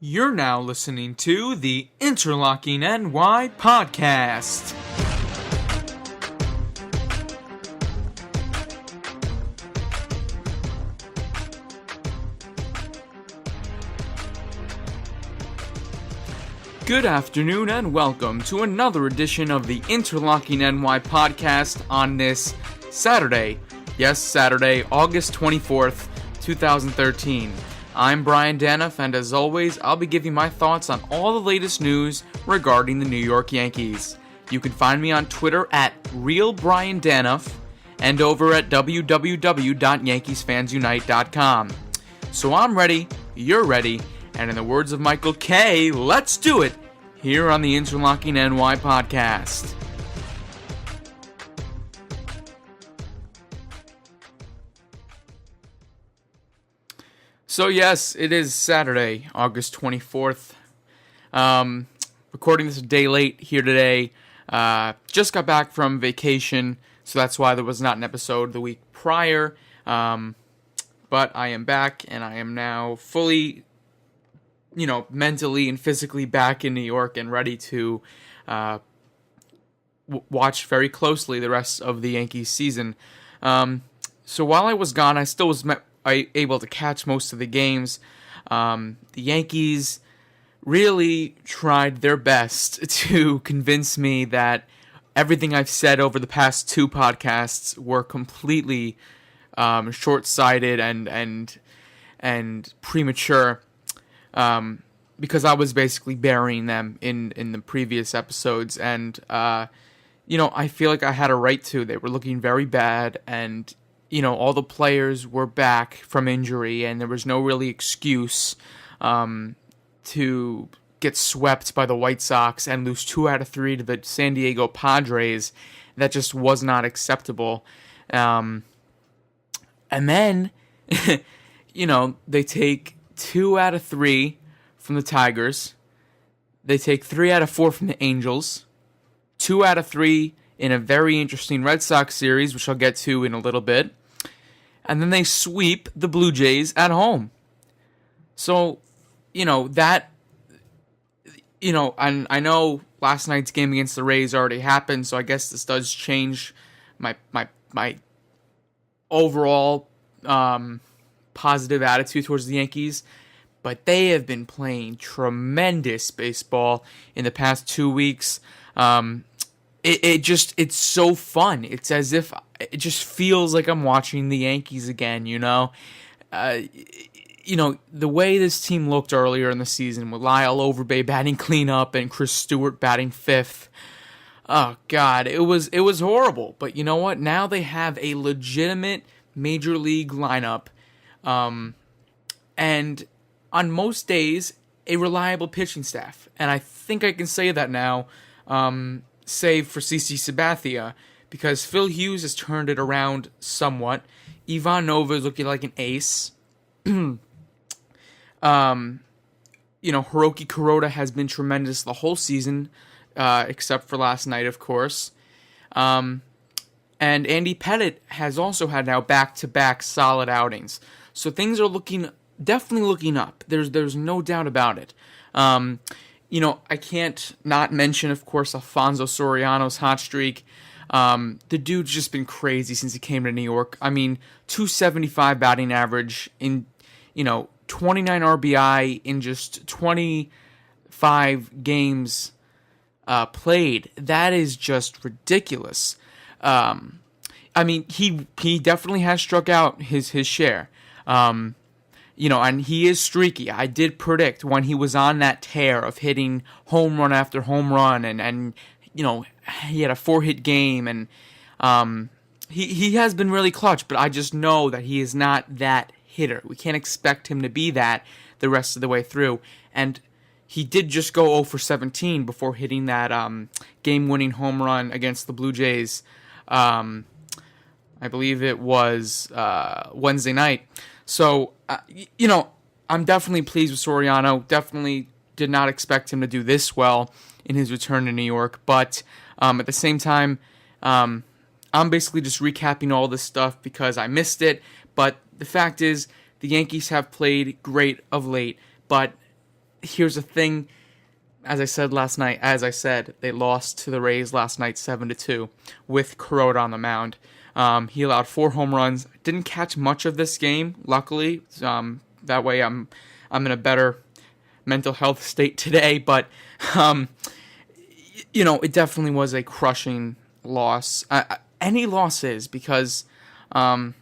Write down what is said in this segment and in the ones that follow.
You're now listening to the Interlocking NY podcast. Good afternoon and welcome to another edition of the Interlocking NY podcast on this Saturday. Yes, Saturday, August 24th, 2013. I'm Brian Danoff, and as always, I'll be giving my thoughts on all the latest news regarding the New York Yankees. You can find me on Twitter at RealBrianDanoff and over at www.yankeesfansunite.com. So I'm ready, you're ready, and in the words of Michael K., let's do it here on the Interlocking NY podcast. So yes, it is Saturday, August 24th. Recording this a day late here today. Just got back from vacation, so that's why there was not an episode the week prior. But I am back, and I am now fully, mentally and physically back in New York and ready to watch very closely the rest of the Yankees season. So while I was gone, I still was able to catch most of the games. The Yankees really tried their best to convince me that everything I've said over the past two podcasts were completely short-sighted and premature, because I was basically burying them in the previous episodes, and I feel like I had a right to. They were looking very bad, and all the players were back from injury, and there was no really excuse to get swept by the White Sox and lose 2 out of 3 to the San Diego Padres. That just was not acceptable. And then, they take 2 out of 3 from the Tigers. They take 3 out of 4 from the Angels. 2 out of 3 in a very interesting Red Sox series, which I'll get to in a little bit. And then they sweep the Blue Jays at home. So, and I know last night's game against the Rays already happened, so I guess this does change my overall positive attitude towards the Yankees. But they have been playing tremendous baseball in the past 2 weeks. It's so fun. It's as if it just feels like I'm watching the Yankees again, the way this team looked earlier in the season with Lyle Overbay batting cleanup and Chris Stewart batting fifth. Oh God, it was horrible. But you know what? Now they have a legitimate major league lineup, and on most days a reliable pitching staff. And I think I can say that now. Save for CC Sabathia, because Phil Hughes has turned it around somewhat. Ivan Nova is looking like an ace. Hiroki Kuroda has been tremendous the whole season, except for last night, of course. And Andy Pettitte has also had now back-to-back solid outings. So things are definitely looking up. There's no doubt about it. I can't not mention, of course, Alfonso Soriano's hot streak. The dude's just been crazy since he came to New York. I mean, 275 batting average in, 29 RBI in just 25 games played. That is just ridiculous. He definitely has struck out his share. And he is streaky. I did predict when he was on that tear of hitting home run after home run, and he had a 4-hit game, and he has been really clutch, but I just know that he is not that hitter. We can't expect him to be that the rest of the way through. And he did just go 0 for 17 before hitting that game-winning home run against the Blue Jays. I believe it was Wednesday night. So, I'm definitely pleased with Soriano. Definitely did not expect him to do this well in his return to New York. But at the same time, I'm basically just recapping all this stuff because I missed it. But the fact is, the Yankees have played great of late. But here's the thing. As I said, they lost to the Rays last night 7-2 with Kuroda on the mound. He allowed 4 home runs. Didn't catch much of this game, luckily. That way I'm in a better mental health state today. But, it definitely was a crushing loss. Any loss is because, the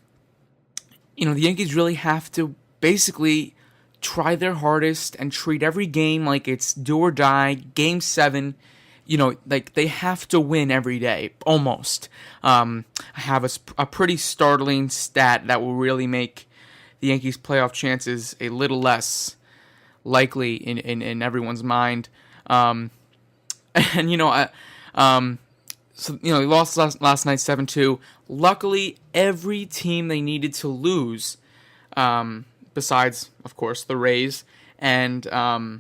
Yankees really have to basically try their hardest and treat every game like it's do or die. Game 7, they have to win every day, almost. I have a pretty startling stat that will really make the Yankees' playoff chances a little less likely in everyone's mind. They lost last night 7-2. Luckily, every team they needed to lose, besides, of course, the Rays and I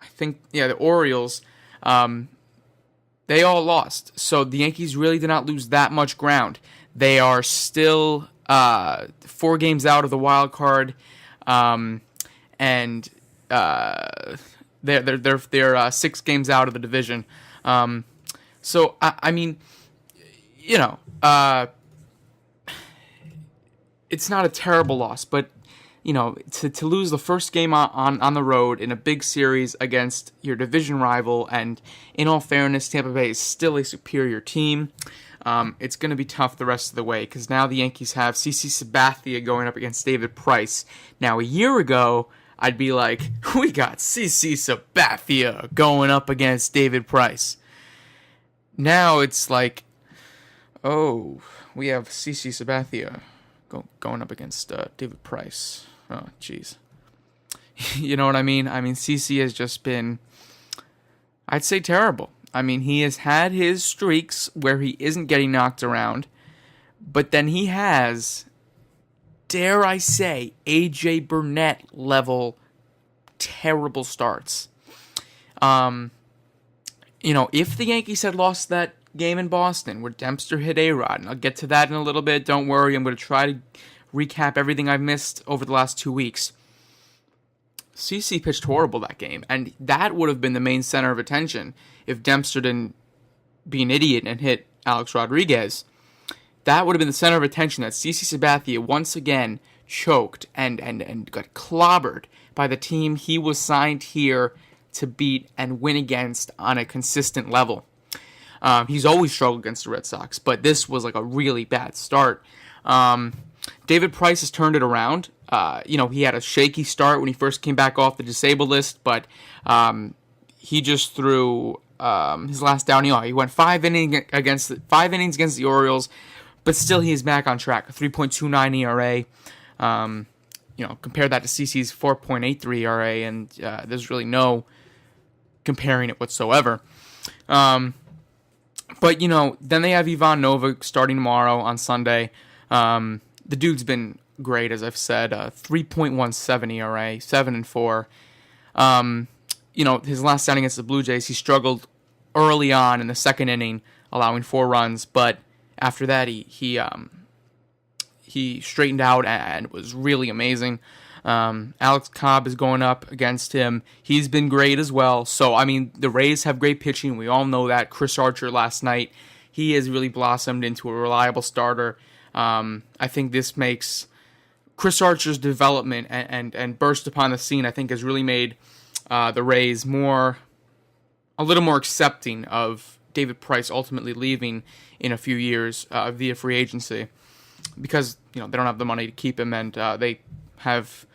think, the Orioles, they all lost. So the Yankees really did not lose that much ground. They are still 4 games out of the wild card, and they're 6 games out of the division. So it's not a terrible loss, but to lose the first game on the road in a big series against your division rival, and in all fairness, Tampa Bay is still a superior team. It's going to be tough the rest of the way, because now the Yankees have CC Sabathia going up against David Price. Now, a year ago, I'd be like, we got CC Sabathia going up against David Price. Now it's like, oh, we have CC Sabathia going up against David Price. Oh, jeez. You know what I mean? I mean, CC has just been, I'd say, terrible. I mean, he has had his streaks where he isn't getting knocked around, but then he has, dare I say, AJ Burnett level terrible starts. If the Yankees had lost that game in Boston where Dempster hit A-Rod, and I'll get to that in a little bit, don't worry, I'm going to try to recap everything I've missed over the last 2 weeks. CC pitched horrible that game, and that would have been the main center of attention if Dempster didn't be an idiot and hit Alex Rodriguez. That would have been the center of attention, that CC Sabathia once again choked and got clobbered by the team he was signed here to beat and win against on a consistent level. He's always struggled against the Red Sox, but this was like a really bad start. David Price has turned it around. He had a shaky start when he first came back off the disabled list, but he just threw his last outing. He went 5 innings against the Orioles, but still he's back on track. A 3.29 ERA. Compare that to CC's 4.83 ERA, and there's really no comparing it whatsoever. But then they have Ivan Nova starting tomorrow on Sunday. The dude's been great, as I've said. 3.17 ERA, 7-4. His last outing against the Blue Jays, he struggled early on in the second inning, allowing 4 runs. But after that, he straightened out and was really amazing. Alex Cobb is going up against him. He's been great as well. So, the Rays have great pitching. We all know that. Chris Archer last night, he has really blossomed into a reliable starter. I think this makes Chris Archer's development and burst upon the scene, I think, has really made the Rays a little more accepting of David Price ultimately leaving in a few years via free agency, because they don't have the money to keep him, and they have,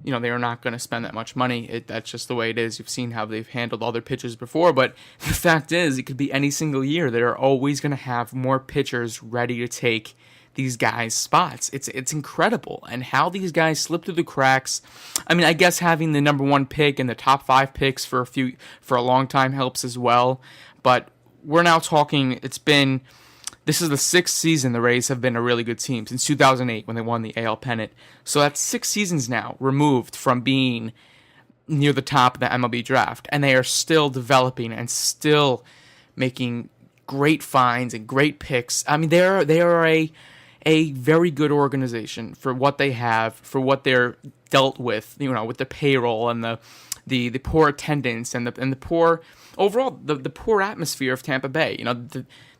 they are not going to spend that much money. That's just the way it is. You've seen how they've handled other pitchers before, but the fact is, it could be any single year. They're always going to have more pitchers ready to take these guys' spots. It's incredible, and how these guys slip through the cracks. I guess having the number 1 pick and the top 5 picks for a long time helps as well. But we're now talking. This is the 6th season the Rays have been a really good team, since 2008 when they won the AL pennant. So that's 6 seasons now removed from being near the top of the MLB draft, and they are still developing and still making great finds and great picks. They are a a very good organization for what they have, for what they're dealt with, with the payroll and the poor attendance and the poor overall the poor atmosphere of Tampa Bay.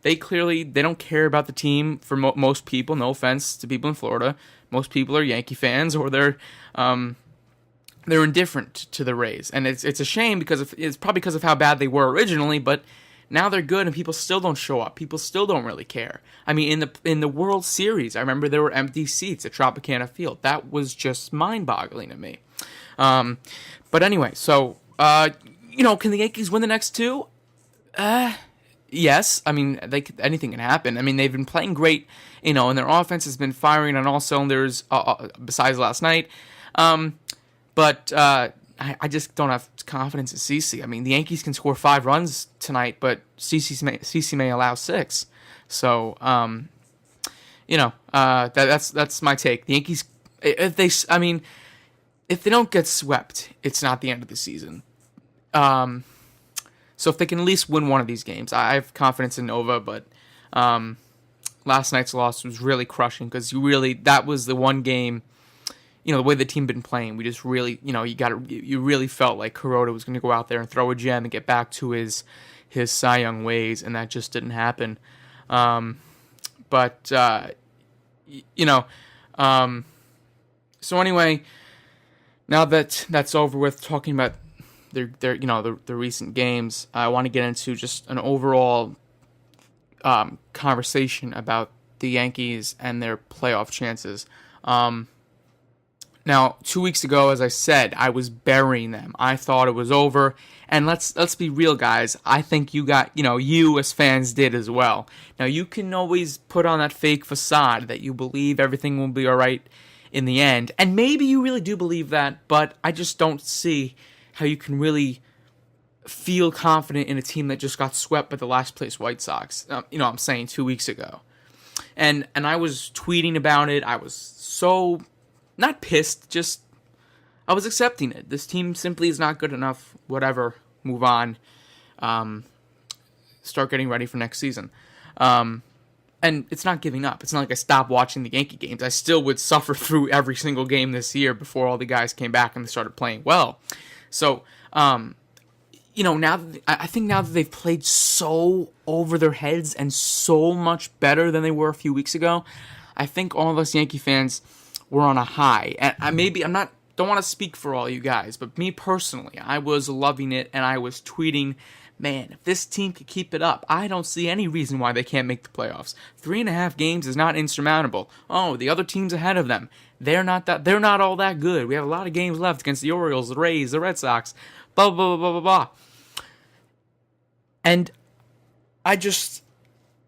They don't care about the team for most people. No offense to people in Florida, most people are Yankee fans, or they're indifferent to the Rays, and it's a shame because it's probably because of how bad they were originally, but now they're good and people still don't show up. People still don't really care. I mean, in the World Series, I remember there were empty seats at Tropicana Field. That was just mind-boggling to me. But anyway, so can the Yankees win the next two? Yes. I mean, anything can happen. I mean, they've been playing great, and their offense has been firing on all cylinders besides last night. But I just don't have confidence in CeCe. I mean, the Yankees can score 5 runs tonight, but CeCe may allow 6. So, that's my take. The Yankees, if they don't get swept, it's not the end of the season. So if they can at least win one of these games, I have confidence in Nova, but last night's loss was really crushing because that was the one game, the way the team been playing, we just really, you really felt like Kuroda was going to go out there and throw a gem and get back to his Cy Young ways, and that just didn't happen. So anyway, now that that's over with, talking about the recent games, I want to get into just an overall conversation about the Yankees and their playoff chances. Now, 2 weeks ago, as I said, I was burying them. I thought it was over, and let's be real, guys. I think you as fans did as well. Now, you can always put on that fake facade that you believe everything will be all right in the end, and maybe you really do believe that, but I just don't see how you can really feel confident in a team that just got swept by the last place White Sox. I'm saying 2 weeks ago, and I was tweeting about it. I was so not pissed, just I was accepting it. This team simply is not good enough. Whatever, move on. Start getting ready for next season. And it's not giving up. It's not like I stopped watching the Yankee games. I still would suffer through every single game this year before all the guys came back and they started playing well. So, now I think now that they've played so over their heads and so much better than they were a few weeks ago, I think all of us Yankee fans were on a high. And don't want to speak for all you guys, but me personally, I was loving it, and I was tweeting, man, if this team could keep it up, I don't see any reason why they can't make the playoffs. 3.5 games is not insurmountable. Oh, the other teams ahead of them, they're not all that good. We have a lot of games left against the Orioles, the Rays, the Red Sox, blah, blah, blah, blah, blah. And I just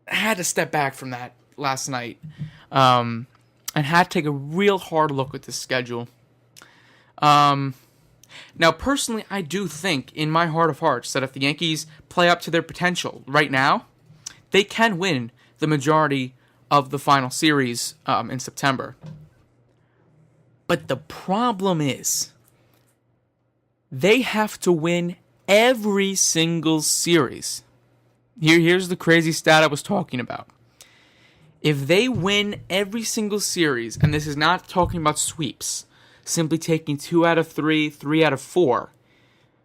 had to step back from that last night, and had to take a real hard look at the schedule. Now, personally, I do think, in my heart of hearts, that if the Yankees play up to their potential right now, they can win the majority of the final series in September. But the problem is, they have to win every single series. Here's the crazy stat I was talking about. If they win every single series, and this is not talking about sweeps, simply taking 2 out of 3, 3 out of 4,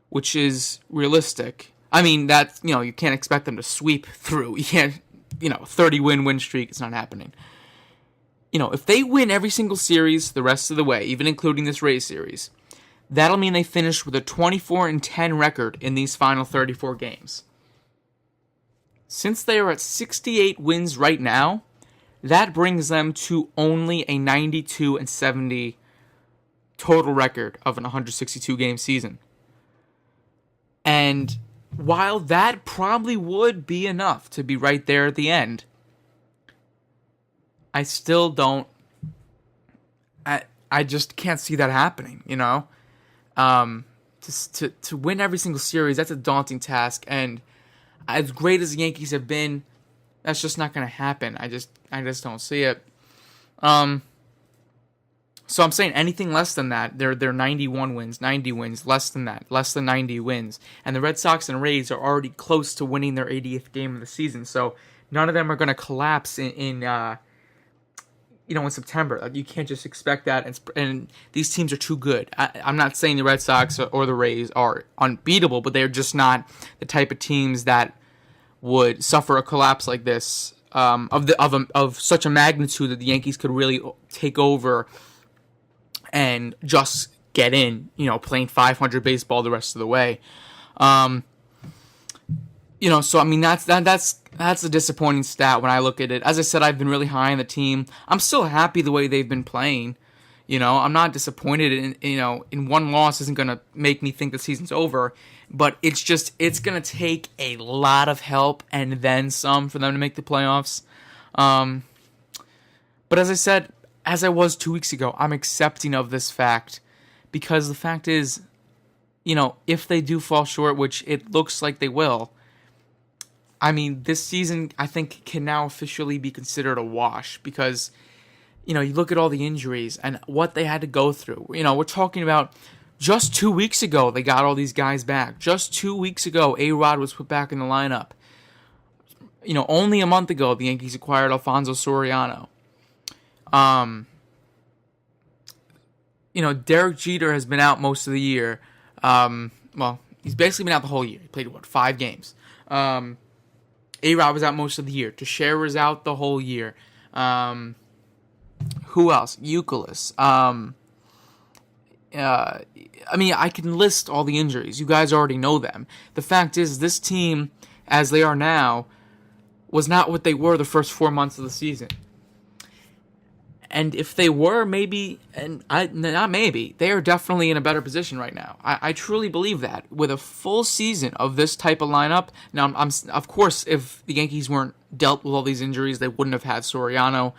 which is realistic. I mean, that, you can't expect them to sweep through. You can't, 30-win win streak, it's not happening. If they win every single series the rest of the way, even including this Rays series, that'll mean they finish with a 24-10 record in these final 34 games. Since they are at 68 wins right now, that brings them to only a 92-70 total record of an 162-game season. And while that probably would be enough to be right there at the end, I still don't... I just can't see that happening, To win every single series, that's a daunting task, and as great as the Yankees have been, that's just not going to happen. I just don't see it. So I'm saying anything less than that, they're 91 wins, 90 wins, less than that, less than 90 wins. And the Red Sox and Rays are already close to winning their 80th game of the season. So none of them are going to collapse in in September. Like, you can't just expect that, and these teams are too good. I'm not saying the Red Sox or the Rays are unbeatable, but they're just not the type of teams that would suffer a collapse like this, of such a magnitude that the Yankees could really take over and just get in, playing 500 baseball the rest of the way. So I mean that's a disappointing stat when I look at it. As I said, I've been really high on the team. I'm still happy the way they've been playing. I'm not disappointed in one loss isn't going to make me think the season's over, but it's going to take a lot of help and then some for them to make the playoffs. But as I said, as I was 2 weeks ago, I'm accepting of this fact, because the fact is, if they do fall short, which it looks like they will, I mean, this season, I think, can now officially be considered a wash, because, you look at all the injuries and what they had to go through. We're talking about just 2 weeks ago, they got all these guys back. Just 2 weeks ago, A-Rod was put back in the lineup. Only a month ago, the Yankees acquired Alfonso Soriano. Derek Jeter has been out most of the year. He's basically been out the whole year. He played, 5 games. A-Rod was out most of the year. Teixeira was out the whole year. Who else? Euclid. I can list all the injuries. You guys already know them. The fact is, this team, as they are now, was not what they were the first 4 months of the season. And if they were, maybe, not maybe, they are definitely in a better position right now. I truly believe that. With a full season of this type of lineup, now, of course, if the Yankees weren't dealt with all these injuries, they wouldn't have had Soriano.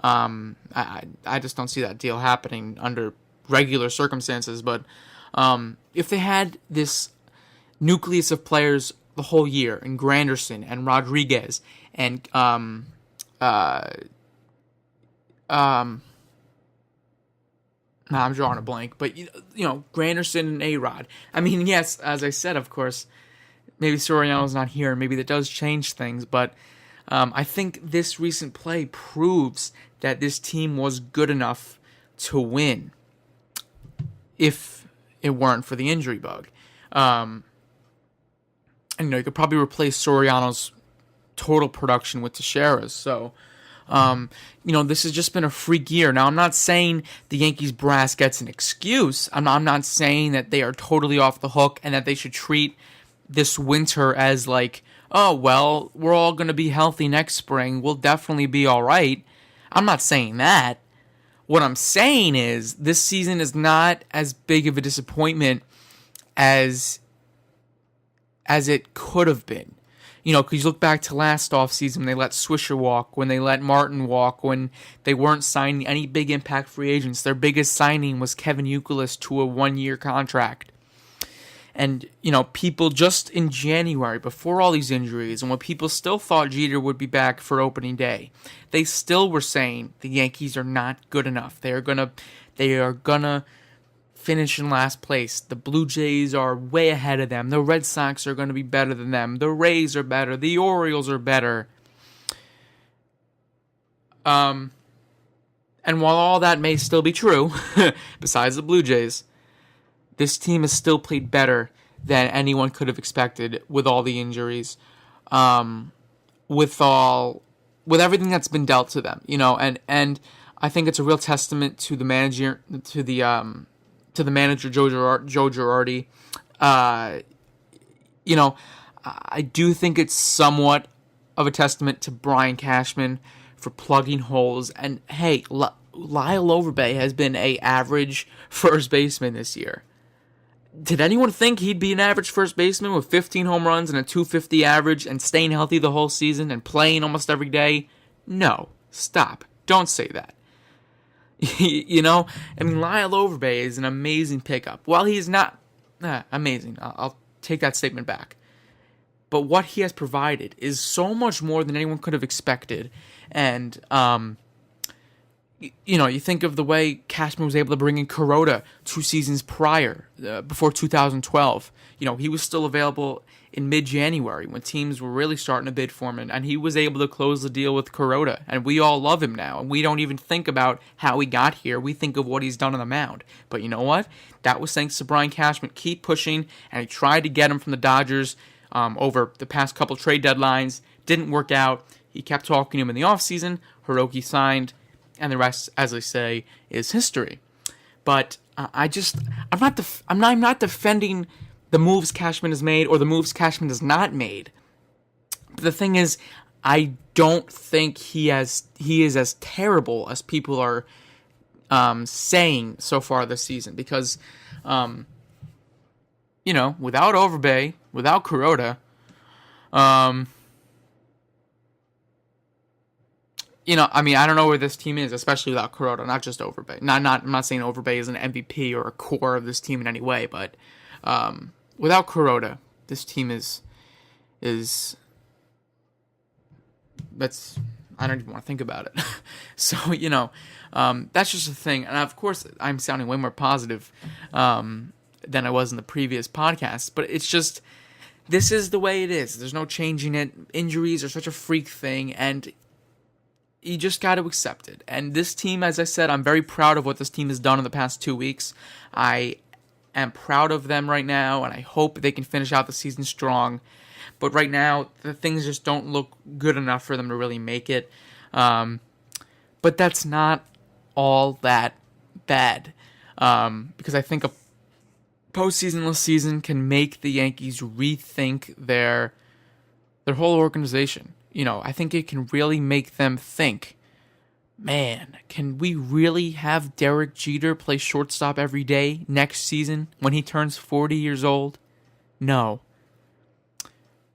I just don't see that deal happening under regular circumstances. But if they had this nucleus of players the whole year, and Granderson and Rodriguez and I'm drawing a blank, but Granderson and A-Rod. I mean, yes, as I said, of course, maybe Soriano's not here, maybe that does change things, but I think this recent play proves that this team was good enough to win if it weren't for the injury bug. And you could probably replace Soriano's total production with Teixeira's, so this has just been a freak year. Now, I'm not saying the Yankees brass gets an excuse. I'm not saying that they are totally off the hook and that they should treat this winter as like, oh, well, we're all going to be healthy next spring. We'll definitely be all right. I'm not saying that. What I'm saying is this season is not as big of a disappointment as it could have been. Because you look back to last offseason, when they let Swisher walk, when they let Martin walk, when they weren't signing any big impact free agents. Their biggest signing was Kevin Youkilis to a 1-year contract. And, people just in January, before all these injuries, and when people still thought Jeter would be back for opening day, they still were saying the Yankees are not good enough. They are gonna finish in last place. The Blue Jays are way ahead of them. The Red Sox are going to be better than them. The Rays are better. The Orioles are better. And while all that may still be true, besides the Blue Jays, this team has still played better than anyone could have expected with all the injuries, with everything that's been dealt to them, and I think it's a real testament to the manager, to the manager, Joe Girardi. I do think it's somewhat of a testament to Brian Cashman for plugging holes. And hey, Lyle Overbay has been a average first baseman this year. Did anyone think he'd be an average first baseman with 15 home runs and a 250 average and staying healthy the whole season and playing almost every day? No. Stop. Don't say that. Lyle Overbay is an amazing pickup. While he is not amazing, I'll take that statement back. But what he has provided is so much more than anyone could have expected. And You think of the way Cashman was able to bring in Kuroda 2 seasons prior, before 2012. He was still available in mid-January when teams were really starting to bid for him, and he was able to close the deal with Kuroda, and we all love him now, and we don't even think about how he got here. We think of what he's done on the mound. But you know what? That was thanks to Brian Cashman. Keep pushing, and he tried to get him from the Dodgers over the past couple trade deadlines. Didn't work out. He kept talking to him in the offseason. Hiroki signed, and the rest, as I say, is history. But I'm not defending the moves Cashman has made or the moves Cashman has not made. But the thing is, I don't think he is as terrible as people are saying so far this season. Because, without Overbay, without Kuroda, I don't know where this team is, especially without Kuroda, not just Overbay. I'm not saying Overbay is an MVP or a core of this team in any way, but without Kuroda, this team is that's, I don't even want to think about it. So, that's just a thing. And of course, I'm sounding way more positive than I was in the previous podcast, but it's just, this is the way it is. There's no changing it. Injuries are such a freak thing, and you just got to accept it. And this team, as I said, I'm very proud of what this team has done in the past 2 weeks. I am proud of them right now, and I hope they can finish out the season strong. But right now, the things just don't look good enough for them to really make it. But that's not all that bad. Because I think a postseasonless season can make the Yankees rethink their whole organization. I think it can really make them think, man, can we really have Derek Jeter play shortstop every day next season when he turns 40 years old? No.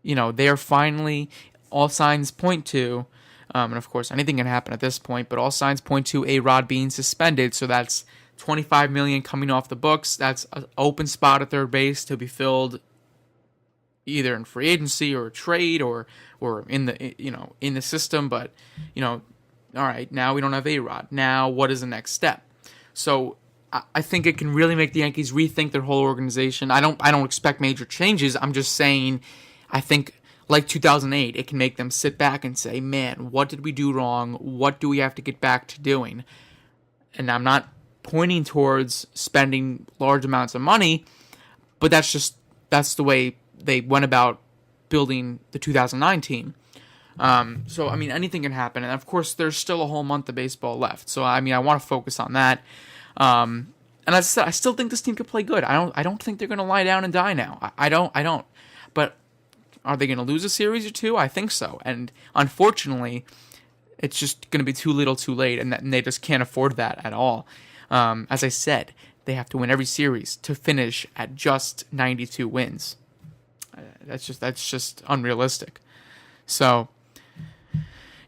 They are finally, all signs point to, and of course anything can happen at this point, but all signs point to A-Rod being suspended, so that's $25 million coming off the books. That's an open spot at third base to be filled either in free agency or a trade or in the system. But all right, now we don't have A-Rod. Now what is the next step? So I think it can really make the Yankees rethink their whole organization. I don't expect major changes. I'm just saying, I think like 2008, it can make them sit back and say, man, what did we do wrong? What do we have to get back to doing? And I'm not pointing towards spending large amounts of money, but that's the way they went about building the 2009 team. So, anything can happen. And, of course, there's still a whole month of baseball left. So, I want to focus on that. And as I said, I still think this team could play good. I don't think they're going to lie down and die now. I don't. But are they going to lose a series or two? I think so. And, unfortunately, it's just going to be too little too late. And they just can't afford that at all. As I said, they have to win every series to finish at just 92 wins. That's just unrealistic. So,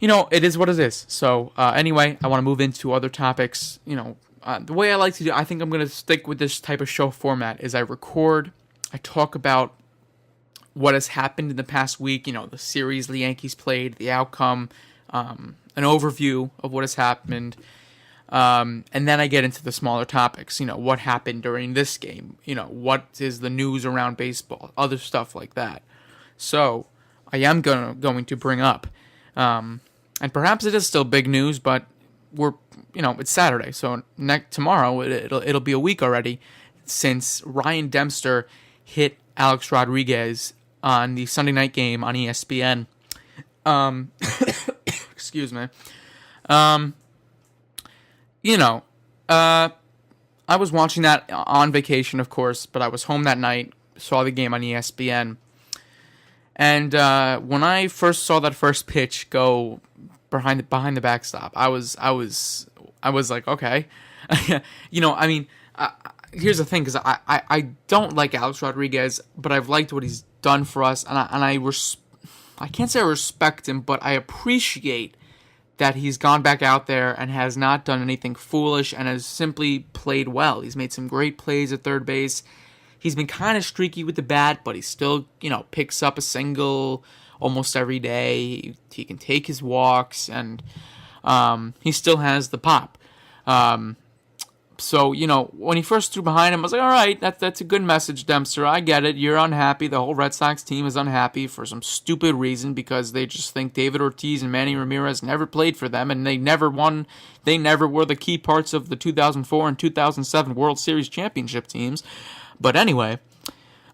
it is what it is. So, anyway, I want to move into other topics. The way I like to do, I think I'm going to stick with this type of show format, is I record, I talk about what has happened in the past week, the series the Yankees played, the outcome, an overview of what has happened, and then I get into the smaller topics, what happened during this game, what is the news around baseball, other stuff like that. So, I am going to bring up, and perhaps it is still big news, but it's Saturday, so tomorrow it'll be a week already since Ryan Dempster hit Alex Rodriguez on the Sunday night game on ESPN. Excuse me. I was watching that on vacation, of course, but I was home that night, saw the game on ESPN. And when I first saw that first pitch go behind the backstop, I was like, okay. Here's the thing, because I don't like Alex Rodriguez, but I've liked what he's done for us, and I can't say I respect him, but I appreciate that he's gone back out there and has not done anything foolish and has simply played well. He's made some great plays at third base. He's been kind of streaky with the bat, but he still, picks up a single almost every day. He can take his walks, and he still has the pop. So, when he first threw behind him, I was like, all right, that's a good message, Dempster. I get it. You're unhappy. The whole Red Sox team is unhappy for some stupid reason because they just think David Ortiz and Manny Ramirez never played for them and they never won. They never were the key parts of the 2004 and 2007 World Series championship teams. But anyway,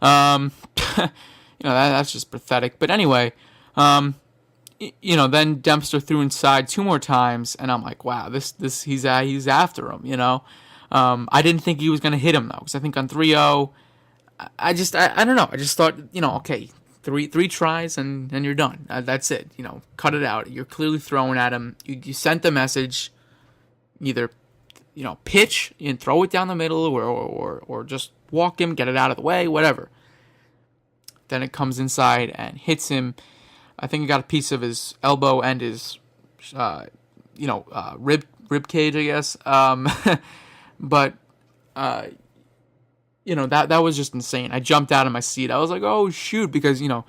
that's just pathetic. But anyway, then Dempster threw inside 2 more times, and I'm like, wow, this he's after him, I didn't think he was going to hit him, though, because I think on 3-0, I don't know. I just thought, okay, three tries, and you're done. That's it. Cut it out. You're clearly throwing at him. You sent the message, either, pitch and throw it down the middle, or just walk him, get it out of the way, whatever. Then it comes inside and hits him. I think he got a piece of his elbow and his, rib cage, I guess. But, that was just insane. I jumped out of my seat. I was like, oh, shoot, because, the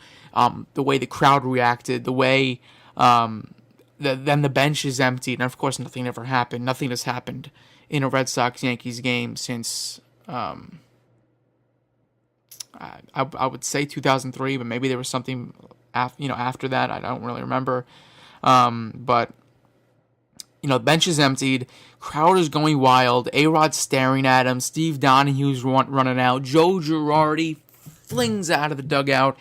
way the crowd reacted, the way then the bench is emptied. And, of course, nothing ever happened. Nothing has happened in a Red Sox-Yankees game since, I would say 2003, but maybe there was something after that. I don't really remember. But, the bench is emptied. Crowd is going wild. A-Rod staring at him. Steve Donahue's running out. Joe Girardi flings out of the dugout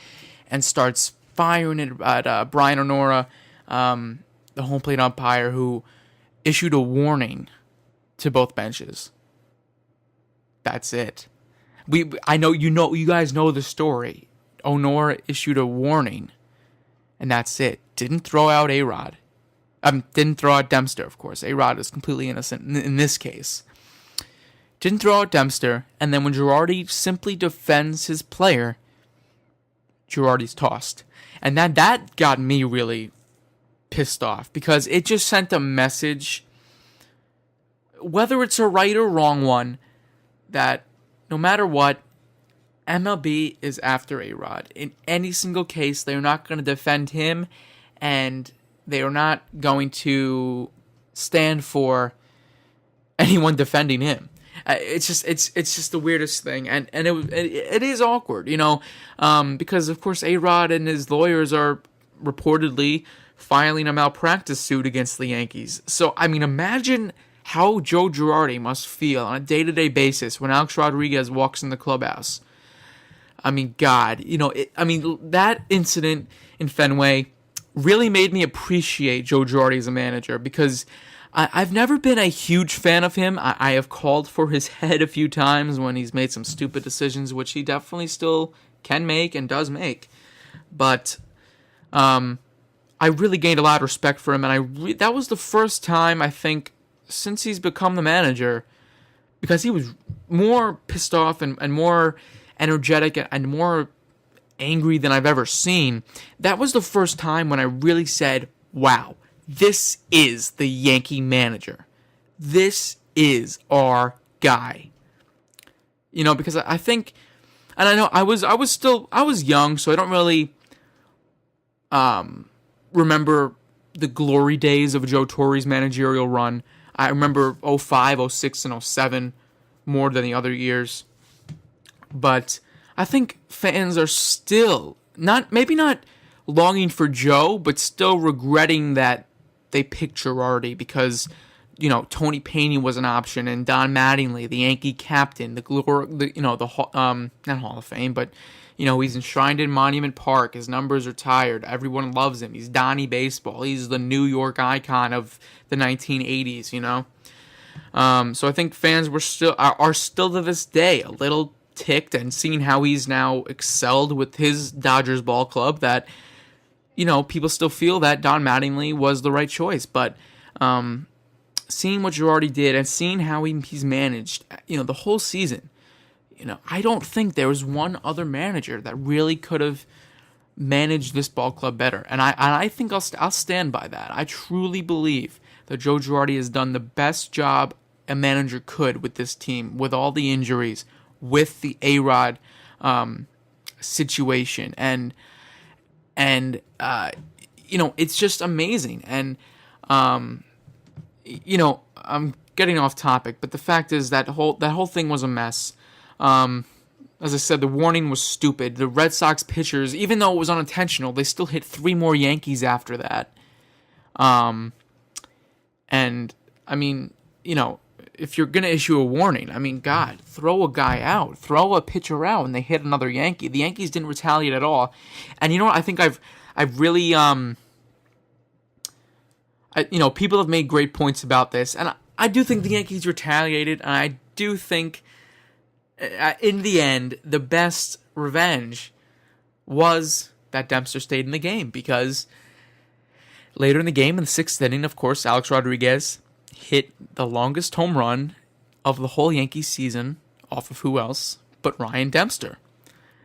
and starts firing at Brian Onora, the home plate umpire, who issued a warning to both benches. That's it. I know you guys know the story. Onora issued a warning, and that's it. Didn't throw out A-Rod. Didn't throw out Dempster, of course. A-Rod is completely innocent in this case. Didn't throw out Dempster, and then when Girardi simply defends his player, Girardi's tossed. And that got me really pissed off, because it just sent a message, whether it's a right or wrong one, that no matter what, MLB is after A-Rod. In any single case, they're not going to defend him, and they are not going to stand for anyone defending him. It's just the weirdest thing, and it is awkward, because of course A-Rod and his lawyers are reportedly filing a malpractice suit against the Yankees. So I mean, imagine how Joe Girardi must feel on a day-to-day basis when Alex Rodriguez walks in the clubhouse. I mean, God, that incident in Fenway really made me appreciate Joe Girardi as a manager, because I've never been a huge fan of him. I have called for his head a few times when he's made some stupid decisions, which he definitely still can make and does make. But I really gained a lot of respect for him, and that was the first time, I think, since he's become the manager, because he was more pissed off and more energetic and more angry than I've ever seen. That was the first time when I really said, wow, this is the Yankee manager. This is our guy. Because I think, and I know I was young, so I don't really remember the glory days of Joe Torre's managerial run. I remember 05, 06, and 07 more than the other years. But I think fans are still maybe not longing for Joe, but still regretting that they picked Girardi, because Tony Pena was an option, and Don Mattingly, the Yankee captain, not Hall of Fame, but he's enshrined in Monument Park. His numbers are tired. Everyone loves him. He's Donnie Baseball. He's the New York icon of the 1980s. So I think fans are still to this day a little ticked, and seeing how he's now excelled with his Dodgers ball club, that people still feel that Don Mattingly was the right choice. But seeing what Girardi did and seeing how he's managed the whole season, I don't think there was one other manager that really could have managed this ball club better, and I think I'll stand by that. I truly believe that Joe Girardi has done the best job a manager could with this team, with all the injuries, with the A-Rod situation, and it's just amazing. And I'm getting off topic, but the fact is that whole thing was a mess. As I said, the warning was stupid. The Red Sox pitchers, even though it was unintentional, they still hit 3 more Yankees after that. And I mean, if you're going to issue a warning, I mean, God, throw a guy out, throw a pitcher out, and they hit another Yankee. The Yankees didn't retaliate at all. And you know what? I think I've really, people have made great points about this, and I do think the Yankees retaliated, and I do think, in the end, the best revenge was that Dempster stayed in the game, because later in the game, in the 6th inning, of course, Alex Rodriguez hit the longest home run of the whole Yankees season, off of who else but Ryan Dempster.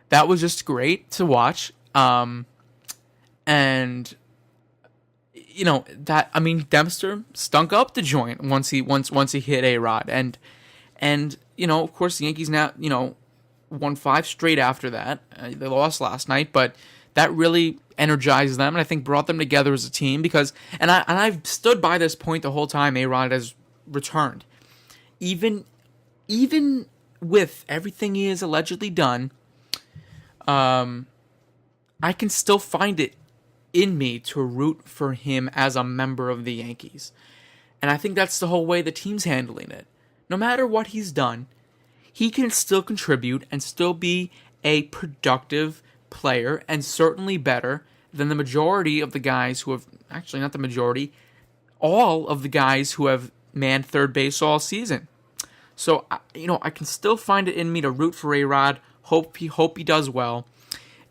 That was just great to watch, and Dempster stunk up the joint once he hit A-Rod, and of course the Yankees now won 5 straight after that. They lost last night, but that really energized them, and I think brought them together as a team, because I've stood by this point the whole time A-Rod has returned. Even with everything he has allegedly done, I can still find it in me to root for him as a member of the Yankees. And I think that's the whole way the team's handling it. No matter what he's done, he can still contribute and still be a productive player, and certainly better than the majority of the guys who have, actually not the majority, all of the guys who have manned third base all season. So, I can still find it in me to root for A-Rod, hope he does well,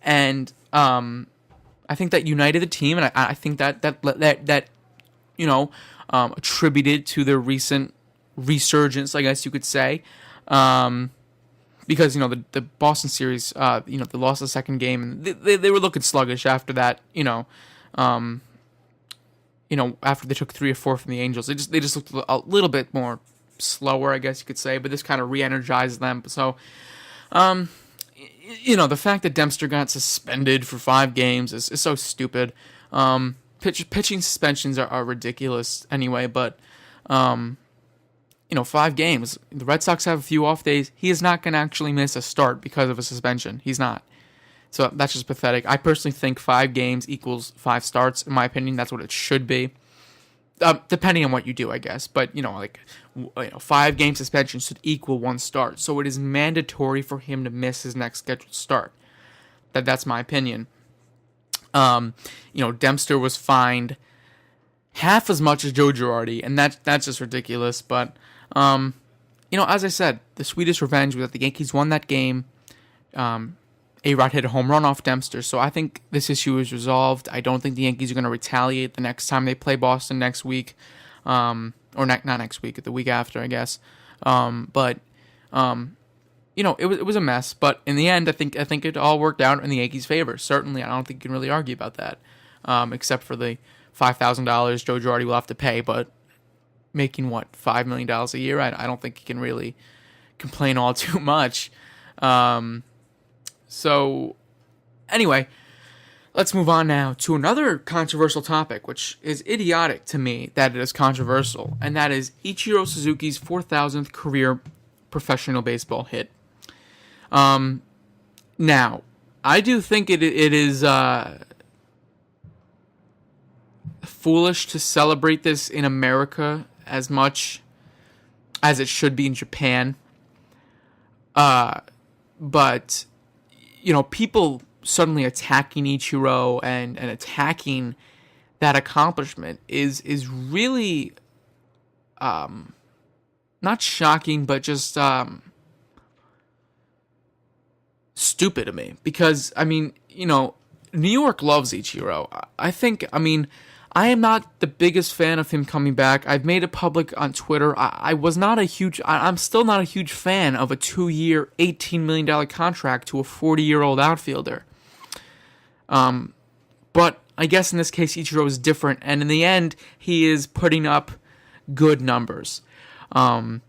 and I think that united the team, and I think that attributed to the recent resurgence, I guess you could say, because the Boston series, they lost the second game, and they were looking sluggish after that. After they took 3 or 4 from the Angels, they just looked a little bit more slower, I guess you could say. But this kind of re-energized them. So, the fact that Dempster got suspended for 5 games is so stupid. Pitching suspensions are ridiculous anyway, but 5 games. The Red Sox have a few off days. He is not going to actually miss a start because of a suspension. He's not. So that's just pathetic. I personally think 5 games equals 5 starts. In my opinion, that's what it should be. Depending on what you do, I guess. But, 5 game suspension should equal 1 start. So it is mandatory for him to miss his next scheduled start. That's my opinion. Dempster was fined half as much as Joe Girardi, and that's just ridiculous. But, as I said, the sweetest revenge was that the Yankees won that game. A-Rod hit a home run off Dempster, so I think this issue is resolved. I don't think the Yankees are going to retaliate the next time they play Boston next week, or not next week, the week after, I guess. It was a mess, but in the end, I think it all worked out in the Yankees' favor. Certainly, I don't think you can really argue about that, except for the $5,000 Joe Girardi will have to pay, but making, $5 million a year? I don't think he can really complain all too much. So, anyway, let's move on now to another controversial topic, which is idiotic to me that it is controversial, and that is Ichiro Suzuki's 4,000th career professional baseball hit. Now, I do think it is foolish to celebrate this in America as much as it should be in Japan. But people suddenly attacking Ichiro and attacking that accomplishment is really not shocking, but just stupid to me. Because, New York loves Ichiro. I am not the biggest fan of him coming back. I've made it public on Twitter. I'm still not a huge fan of a 2-year, $18 million contract to a 40-year-old outfielder. But I guess in this case, Ichiro is different, and in the end, he is putting up good numbers. But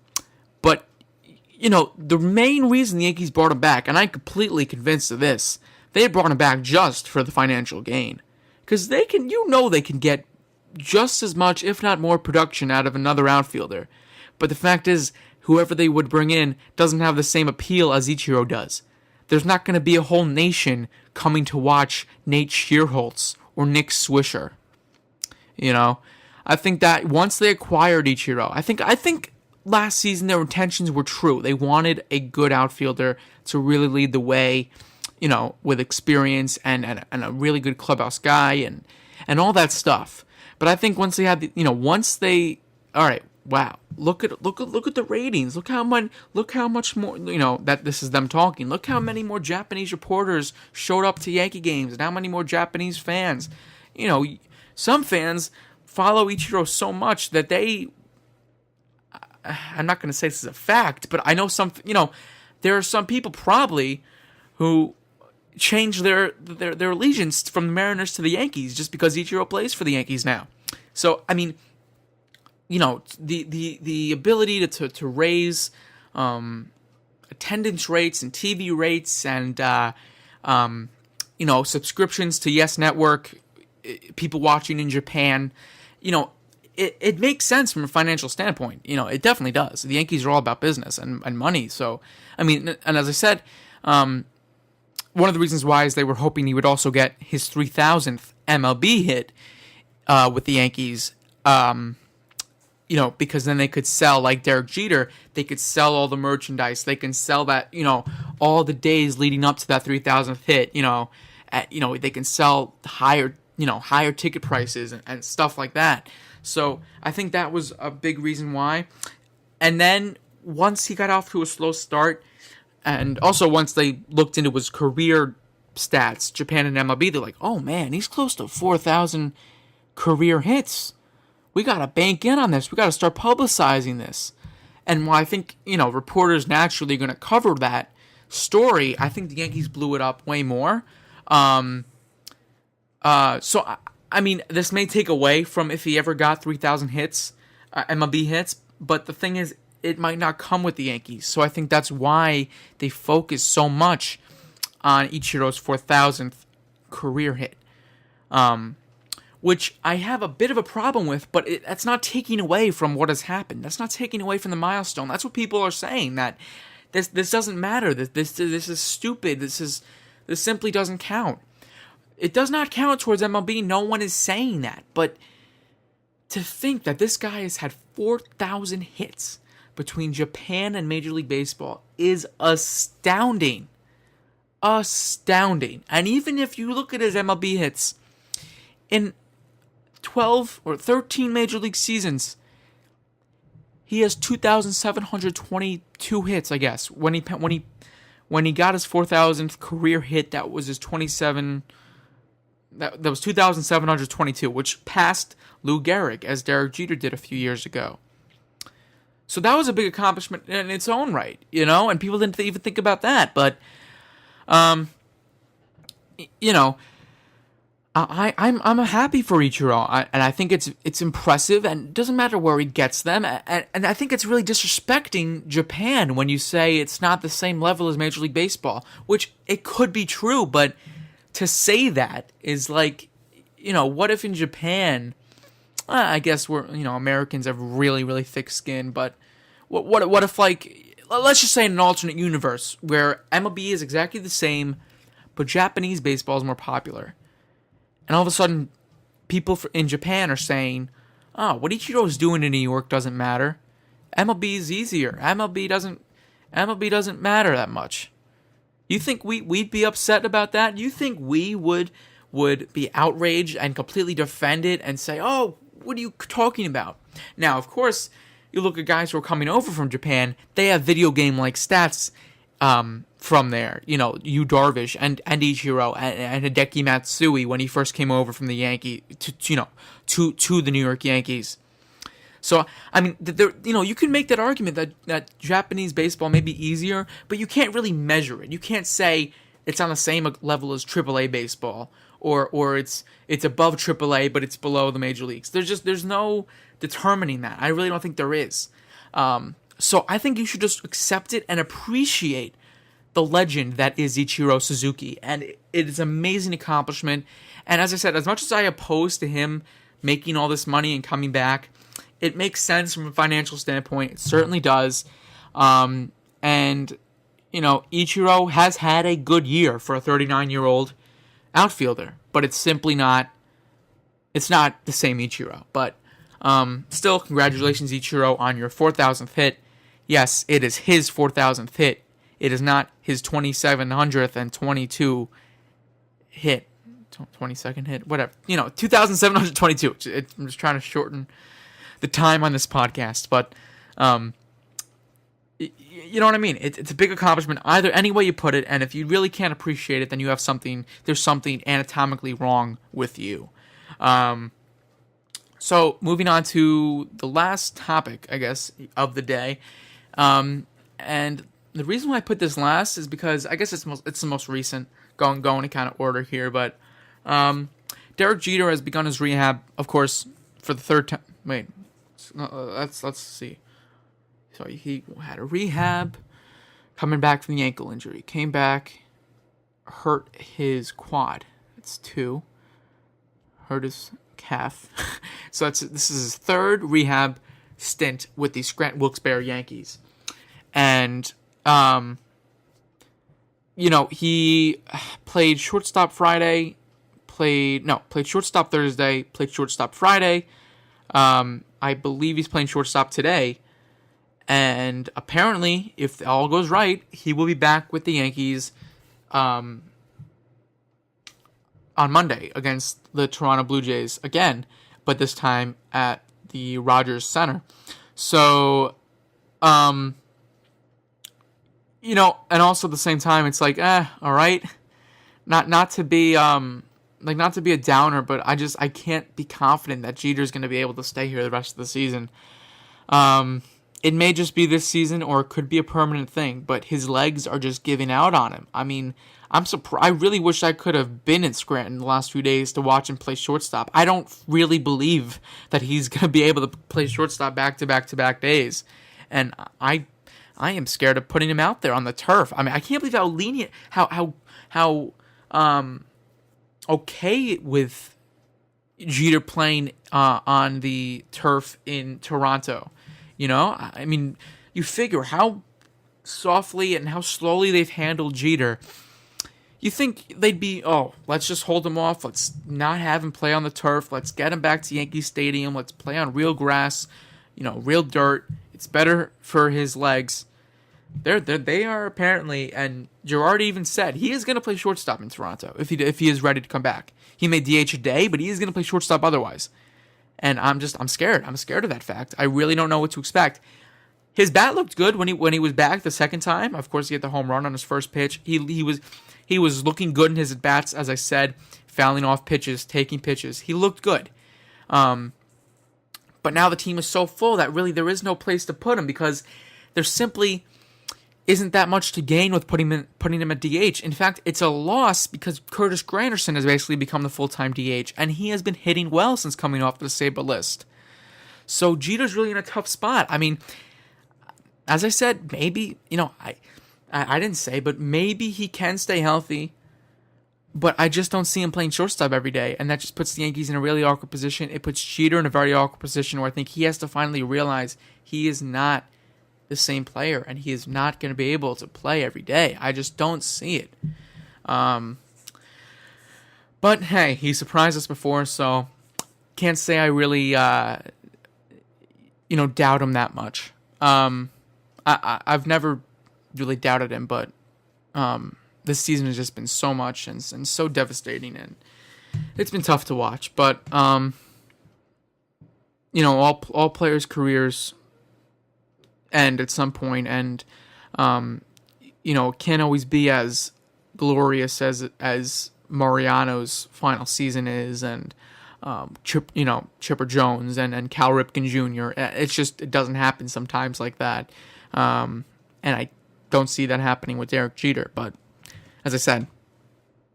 the main reason the Yankees brought him back, and I'm completely convinced of this, they brought him back just for the financial gain. Because they can get just as much, if not more, production out of another outfielder. But the fact is, whoever they would bring in doesn't have the same appeal as Ichiro does. There's not going to be a whole nation coming to watch Nate Schierholtz or Nick Swisher. You know, I think that once they acquired Ichiro, I think last season their intentions were true. They wanted a good outfielder to really lead the way, you know, with experience and a really good clubhouse guy and all that stuff. But I think once they had all right, wow, look at the ratings. Look how much more, you know, that this is them talking. Look how many more Japanese reporters showed up to Yankee games and how many more Japanese fans. You know, some fans follow Ichiro so much that I'm not going to say this is a fact, but I know there are some people probably who change their allegiance from the Mariners to the Yankees just because Ichiro plays for the Yankees now. So, I mean, you know, the ability to raise attendance rates and TV rates and you know, subscriptions to Yes Network, people watching in Japan, you know, it makes sense from a financial standpoint. You know, it definitely does. The Yankees are all about business and money. So, I mean, and as I said, one of the reasons why is they were hoping he would also get his 3,000th MLB hit with the Yankees. You know, because then they could sell, like Derek Jeter, they could sell all the merchandise. They can sell that, you know, all the days leading up to that 3,000th hit, you know, they can sell higher ticket prices and stuff like that. So I think that was a big reason why. And then once he got off to a slow start, and also once they looked into his career stats, Japan and MLB, they're like, oh man, he's close to 4,000 career hits. We got to bank in on this. We got to start publicizing this. And while I think, you know, reporters naturally are going to cover that story, I think the Yankees blew it up way more. So, I mean, this may take away from if he ever got 3,000 hits, MLB hits, but the thing is, it might not come with the Yankees. So I think that's why they focus so much on Ichiro's 4,000th career hit. Which I have a bit of a problem with, but that's not taking away from what has happened. That's not taking away from the milestone. That's what people are saying, that this doesn't matter. This is stupid. This simply doesn't count. It does not count towards MLB. No one is saying that. But to think that this guy has had 4,000 hits between Japan and Major League Baseball is astounding. Astounding. And even if you look at his MLB hits, in 12 or 13 Major League seasons, he has 2,722 hits, I guess. When he got his 4,000th career hit, that was his 27. That was 2,722, which passed Lou Gehrig, as Derek Jeter did a few years ago. So that was a big accomplishment in its own right, you know, and people didn't even think about that. But, you know, I'm happy for Ichiro, and I think it's impressive, and it doesn't matter where he gets them, and I think it's really disrespecting Japan when you say it's not the same level as Major League Baseball, which it could be true, but to say that is like, you know, what if in Japan, I guess Americans have really, really thick skin, but what if, like, let's just say in an alternate universe where MLB is exactly the same, but Japanese baseball is more popular. And all of a sudden, people in Japan are saying, oh, what Ichiro's doing in New York doesn't matter. MLB is easier. MLB doesn't matter that much. You think we'd be upset about that? You think we would be outraged and completely defend it and say, oh, what are you talking about? Now, of course, you look at guys who are coming over from Japan, they have video game-like stats from there. You know, Yu Darvish and Ichiro and Hideki Matsui when he first came over from the Yankees to the New York Yankees. So, I mean, you can make that argument that Japanese baseball may be easier, but you can't really measure it. You can't say it's on the same level as AAA baseball, or it's above AAA, but it's below the major leagues. There's no determining that. I really don't think there is. So I think you should just accept it and appreciate the legend that is Ichiro Suzuki. And it is an amazing accomplishment. And as I said, as much as I oppose to him making all this money and coming back, it makes sense from a financial standpoint. It certainly does. And, Ichiro has had a good year for a 39-year-old outfielder, but it's simply not, it's not the same Ichiro. But still, congratulations, Ichiro, on your 4,000th hit. Yes, it is his 4,000th hit. It is not his 2,722 hit. 22nd hit, whatever. 2,722. I'm just trying to shorten the time on this podcast, but you know what I mean. It's a big accomplishment either any way you put it, and if you really can't appreciate it, then you have something. There's something anatomically wrong with you. So moving on to the last topic, I guess, of the day, and the reason why I put this last is because I guess it's the most recent. Going in kind of order here, but Derek Jeter has begun his rehab, of course, for the third time. Wait, let's see. So he had a rehab, coming back from the ankle injury. Came back, hurt his quad. That's 2. Hurt his calf. So this is his third rehab stint with the Scranton Wilkes-Barre Yankees, and he played shortstop Friday, played shortstop Thursday, played shortstop Friday. I believe he's playing shortstop today. And apparently, if all goes right, he will be back with the Yankees on Monday against the Toronto Blue Jays again, but this time at the Rogers Center. So, and also at the same time, it's like, all right, not to be not to be a downer, but I can't be confident that Jeter's going to be able to stay here the rest of the season. It may just be this season, or it could be a permanent thing, but his legs are just giving out on him. I mean, I'm surprised. I really wish I could have been in Scranton the last few days to watch him play shortstop. I don't really believe that he's going to be able to play shortstop back-to-back days, and I am scared of putting him out there on the turf. I mean, I can't believe how lenient, how okay with Jeter playing on the turf in Toronto. I mean, you figure how softly and how slowly they've handled Jeter. You think they'd be, let's just hold him off. Let's not have him play on the turf. Let's get him back to Yankee Stadium. Let's play on real grass, real dirt. It's better for his legs. They are apparently, and Girardi even said he is going to play shortstop in Toronto if he is ready to come back. He may DH a day, but he is going to play shortstop otherwise. And I'm scared. I'm scared of that fact. I really don't know what to expect. His bat looked good when he was back the second time. Of course, he hit the home run on his first pitch. He was looking good in his at bats, as I said, fouling off pitches, taking pitches. He looked good. But now the team is so full that really there is no place to put him because there simply isn't that much to gain with putting him at DH. In fact, it's a loss because Curtis Granderson has basically become the full-time DH, and he has been hitting well since coming off the disabled list. So Jeter's really in a tough spot. I mean, as I said, maybe, I didn't say, but maybe he can stay healthy, but I just don't see him playing shortstop every day, and that just puts the Yankees in a really awkward position. It puts Jeter in a very awkward position where I think he has to finally realize he is not the same player, and he is not going to be able to play every day. I just don't see it. But hey, he surprised us before, so can't say I really, doubt him that much. I've never really doubted him, but this season has just been so much and so devastating, and it's been tough to watch. But all players' careers end at some point, and it can't always be as glorious as Mariano's final season is, and Chipper Jones and Cal Ripken Jr. It doesn't happen sometimes like that, and I don't see that happening with Derek Jeter. But as I said,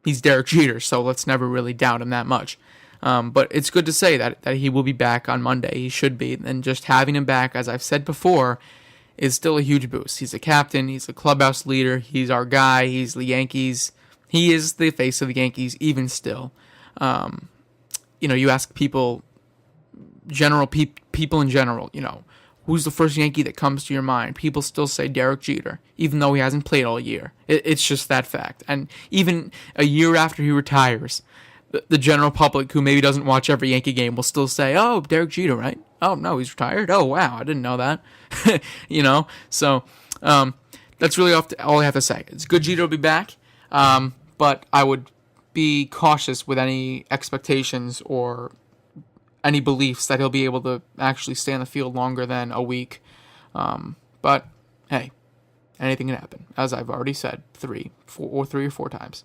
he's Derek Jeter, so let's never really doubt him that much. But it's good to say that he will be back on Monday. He should be, and just having him back, as I've said before, is still a huge boost. He's a captain. He's a clubhouse leader. He's our guy. He's the Yankees. He is the face of the Yankees, even still. You ask people people in general, who's the first Yankee that comes to your mind? People still say Derek Jeter, even though he hasn't played all year. It's just that fact. And even a year after he retires, the general public who maybe doesn't watch every Yankee game will still say, "Oh, Derek Jeter, right? Oh no, he's retired. Oh wow, I didn't know that." So that's really all I have to say. It's good Jeter will be back, but I would be cautious with any expectations or any beliefs that he'll be able to actually stay on the field longer than a week. But hey, anything can happen, as I've already said three or four times.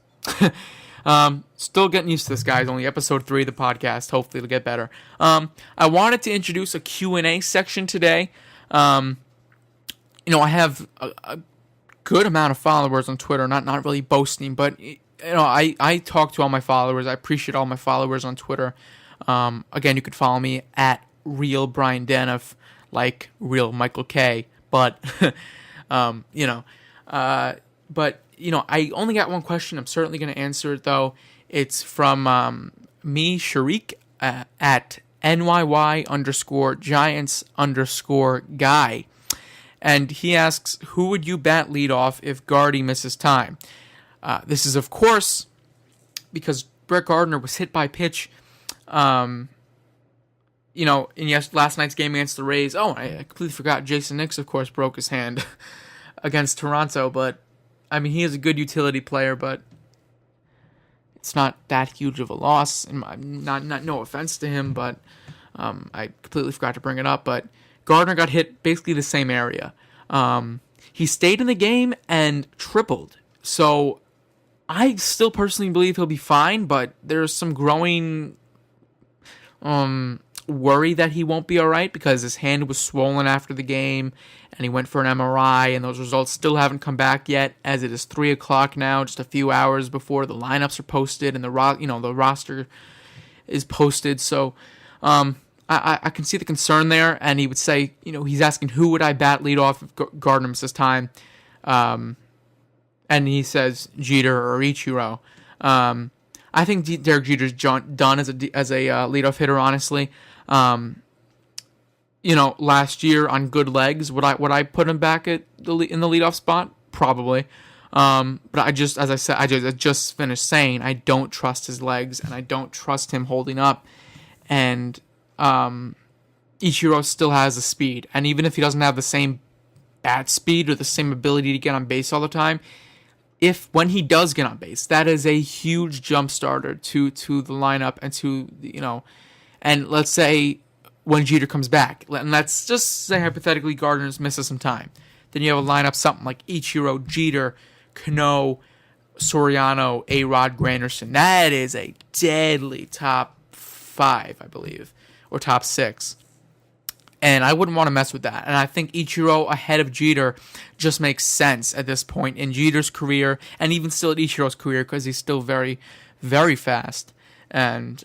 Still getting used to this, guys. Only episode 3 of the podcast. Hopefully it'll get better. I wanted to introduce a Q&A section today. I have a good amount of followers on Twitter. Not really boasting, but I talk to all my followers. I appreciate all my followers on Twitter. Again, you could follow me at Real Brian Danoff, like Real Michael K. But I only got one question. I'm certainly going to answer it, though. It's from me, Sharik, at NYY_Giants_guy. And he asks, who would you bat lead off if Gardy misses time? This is, of course, because Brett Gardner was hit by pitch, in last night's game against the Rays. Oh, I completely forgot. Jason Nix, of course, broke his hand against Toronto, but I mean, he is a good utility player, but it's not that huge of a loss. And no offense to him, but I completely forgot to bring it up. But Gardner got hit basically the same area. He stayed in the game and tripled. So I still personally believe he'll be fine, but there's some growing worry that he won't be all right because his hand was swollen after the game, and he went for an MRI, and those results still haven't come back yet, as it is 3 o'clock now, just a few hours before the lineups are posted and the roster is posted. So I can see the concern there, and he would say, he's asking who would I bat lead off if Gardner misses time, and he says Jeter or Ichiro. I think Derek Jeter's done as a leadoff hitter, honestly. Last year on good legs, would I put him back in the leadoff spot? Probably. But I just finished saying I don't trust his legs and I don't trust him holding up. And Ichiro still has the speed, and even if he doesn't have the same bat speed or the same ability to get on base all the time, when he does get on base, that is a huge jump starter to the lineup and to and let's say when Jeter comes back, and let's just say hypothetically Gardner misses some time, then you have a lineup something like Ichiro, Jeter, Cano, Soriano, A-Rod, Granderson. That is a deadly top 5, I believe, or top 6. And I wouldn't want to mess with that. And I think Ichiro ahead of Jeter just makes sense at this point in Jeter's career, and even still at Ichiro's career, because he's still very, very fast. And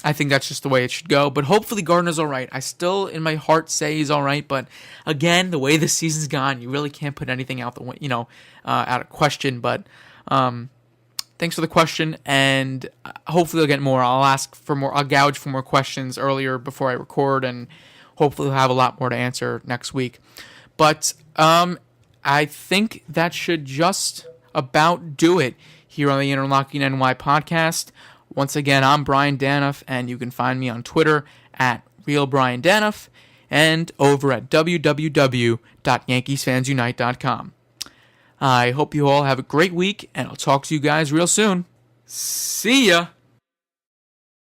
I think that's just the way it should go. But hopefully Gardner's all right. I still, in my heart, say he's all right. But again, the way the season's gone, you really can't put anything out out of question. But thanks for the question, and hopefully I'll get more. I'll ask for more. I'll gouge for more questions earlier before I record, and hopefully we'll have a lot more to answer next week. But I think that should just about do it here on the Interlocking NY podcast. Once again, I'm Brian Danoff, and you can find me on Twitter at RealBrianDanoff and over at www.yankeesfansunite.com. I hope you all have a great week, and I'll talk to you guys real soon. See ya!